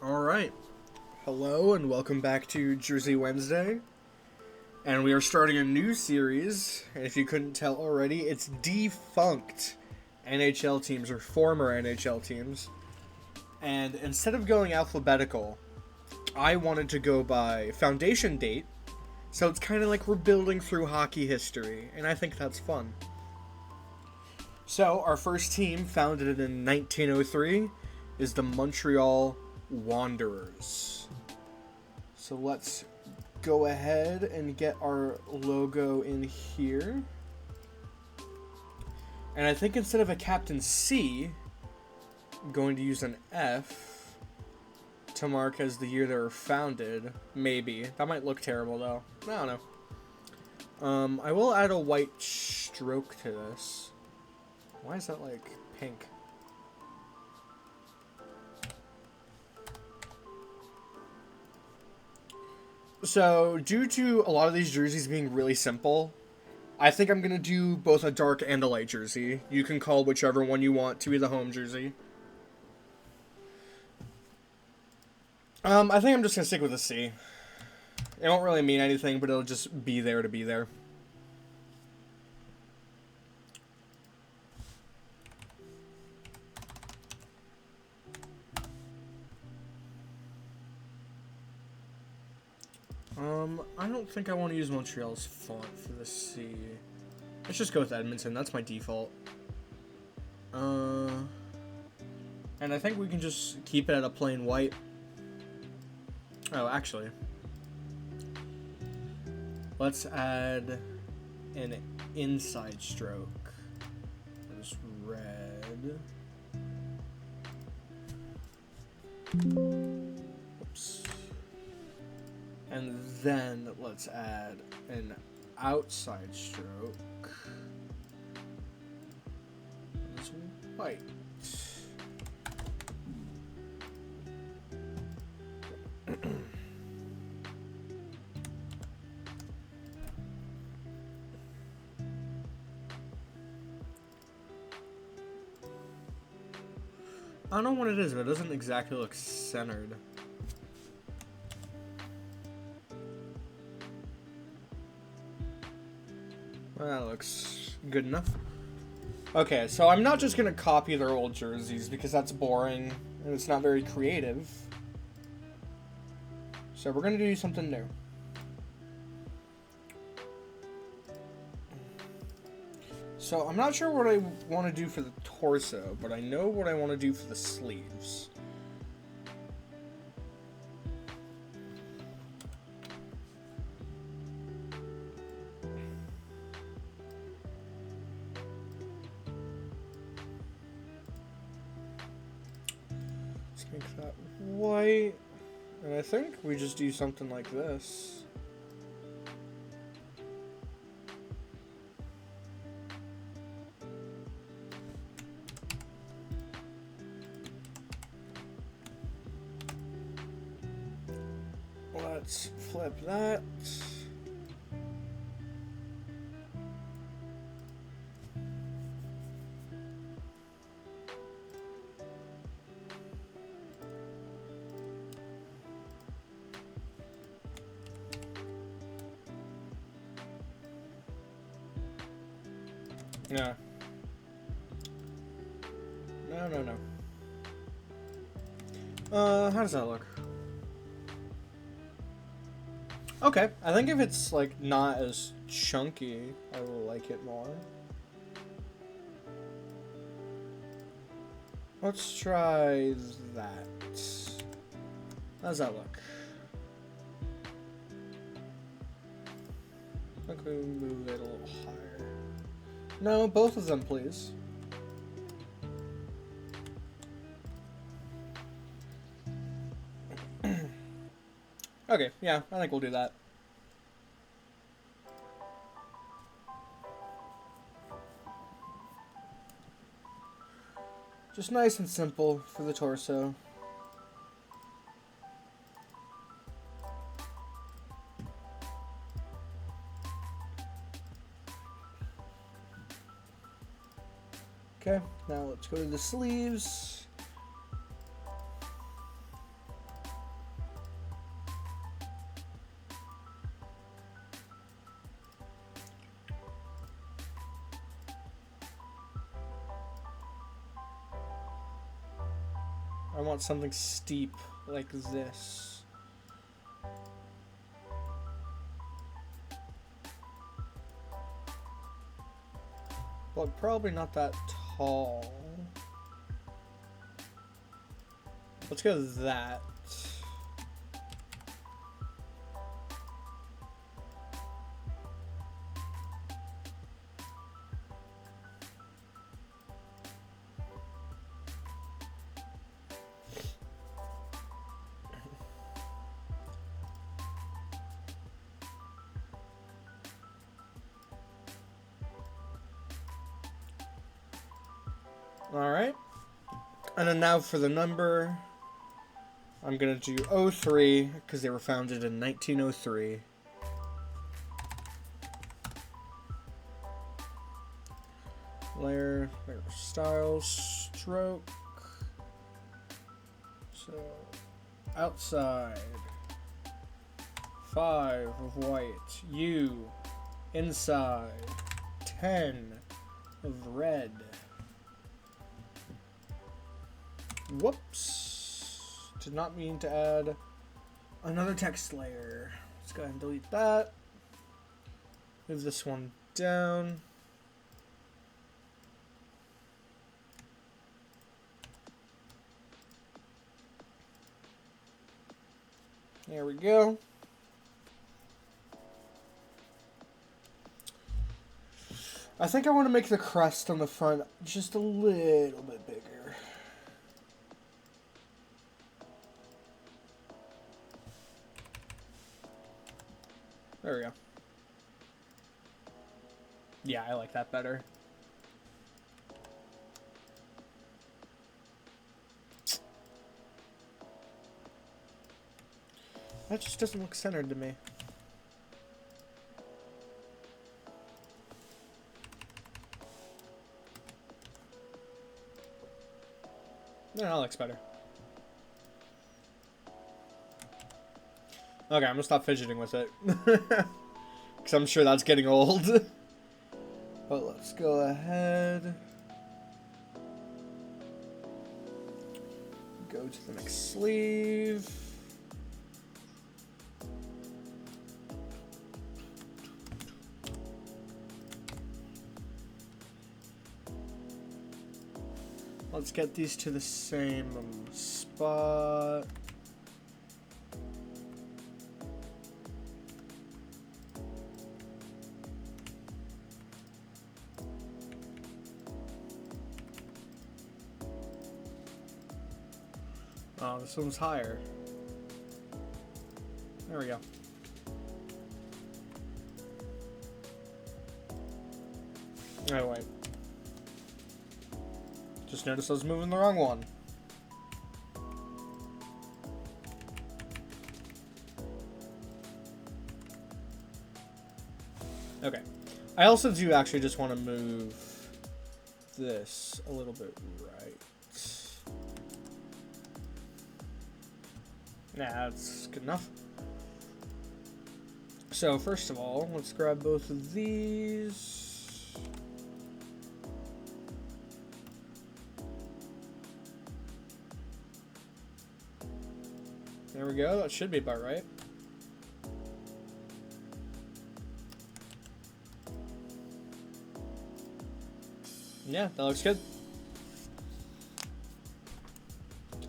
Alright. Hello and welcome back to Jersey Wednesday. And we are starting a new series. And if you couldn't tell already, it's defunct NHL teams or former NHL teams. And instead of going alphabetical, I wanted to go by foundation date. So it's kind of like we're building through hockey history. And I think that's fun. So our first team, founded in 1903, is the Montreal Wanderers. So let's go ahead and get our logo in here. And I think instead of a Captain C, I'm going to use an F to mark as the year they were founded. Maybe. That might look terrible though. I don't know. I will add a white stroke to this. Why is that like pink? So, due to a lot of these jerseys being really simple, I think I'm going to do both a dark and a light jersey. You can call whichever one you want to be the home jersey. I think I'm just going to stick with a C. It won't really mean anything, but it'll just be there to be there. I don't think I want to use Montreal's font for the C. Let's just go with Edmonton. That's my default. And I think we can just keep it at a plain white. Oh, actually. Let's add an inside stroke. Just red. Oops. And then let's add an outside stroke. It's white. I don't know what it is, but it doesn't exactly look centered. That looks good enough. Okay, so I'm not just going to copy their old jerseys because that's boring and it's not very creative. So we're going to do something new. So I'm not sure what I want to do for the torso, but I know what I want to do for the sleeves. Make that white, and I think we just do something like this. Let's flip that. Yeah. No. How does that look? Okay, I think if it's, like, not as chunky, I will like it more. Let's try that. How does that look? I think we move it a little higher. No, both of them, please. Okay, yeah, I think we'll do that. Just nice and simple for the torso. Okay, now let's go to the sleeves. I want something steep like this. But probably not that tall. Let's go with that. Alright. And then now for the number, I'm going to do 03 because they were founded in 1903. Layer, style, stroke. So, outside. 5 of white. U. Inside. 10 of red. Whoops. Did not mean to add another text layer. Let's go ahead and delete that. Move this one down. There we go. I think I want to make the crest on the front just a little bit bigger. There we go. Yeah, I like that better. That just doesn't look centered to me. No, that looks better. Okay, I'm gonna stop fidgeting with it. Because I'm sure that's getting old. But let's go ahead. Go to the next sleeve. Let's get these to the same spot. Oh, this one's higher. There we go. Oh, wait. Just noticed I was moving the wrong one. Okay. I also do actually just want to move this a little bit right. Nah, that's good enough. So, first of all, let's grab both of these. There we go, that should be about right. Yeah, that looks good.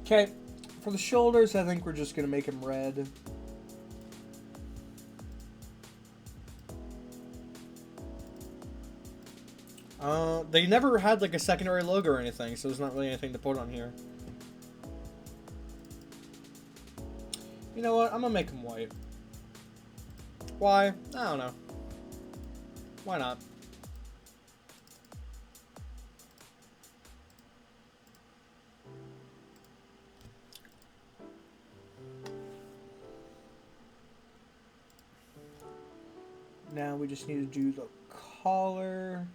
Okay, for the shoulders, I think we're just going to make them red. They never had like a secondary logo or anything, so there's not really anything to put on here. You know what? I'm gonna make them white. Why? I don't know. Why not? Now we just need to do the collar.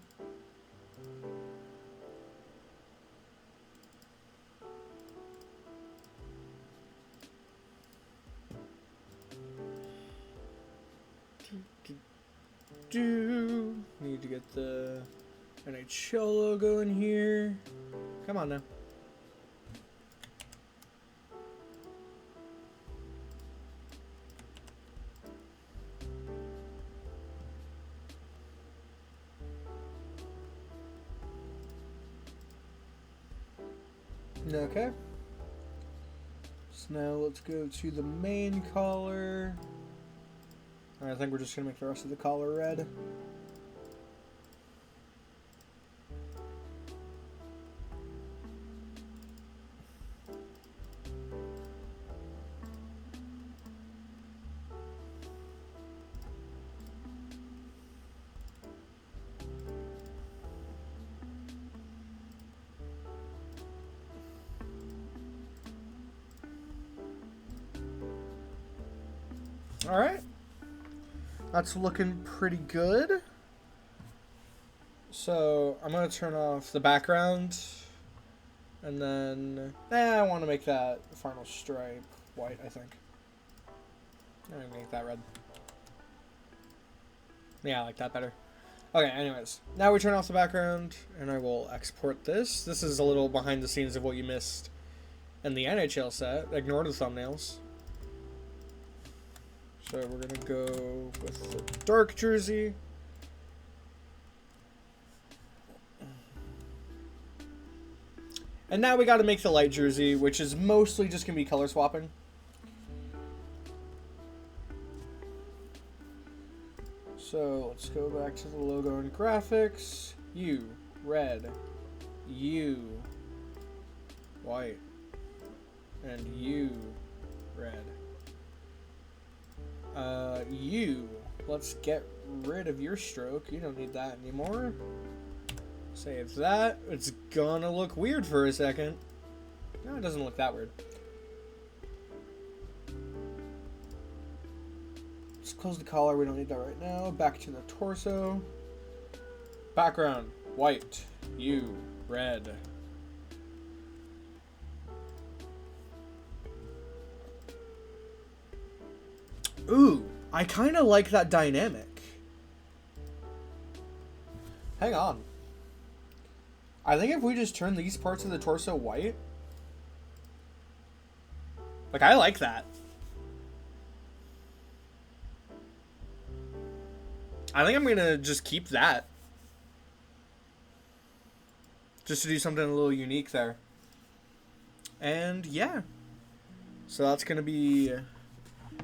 Need to get the NHL logo in here. Come on now. Okay. So now let's go to the main collar. I think we're just going to make the rest of the collar red. Alright. That's looking pretty good. So I'm going to turn off the background. And then I want to make that final stripe white, I think. I'm going to make that red. Yeah, I like that better. Okay, anyways. Now we turn off the background, and I will export this. This is a little behind the scenes of what you missed in the NHL set. Ignore the thumbnails. So we're going to go with the dark jersey. And now we got to make the light jersey, which is mostly just going to be color swapping. So let's go back to the logo and graphics. U, red. U, white. And U, red. U, let's get rid of your stroke. You don't need that anymore. Save that. It's gonna look weird for a second. No, it doesn't look that weird. Let's close the collar. We don't need that right now. Back to the torso. Background, white. U, red. Ooh, I kind of like that dynamic. Hang on. I think if we just turn these parts of the torso white... Like, I like that. I think I'm going to just keep that. Just to do something a little unique there. And, yeah. So that's going to be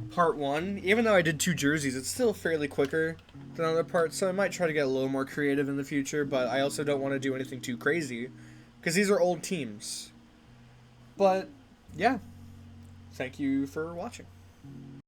part one. Even though I did 2 jerseys, it's still fairly quicker than other parts, so I might try to get a little more creative in the future, but I also don't want to do anything too crazy, because these are old teams. But, yeah. Thank you for watching.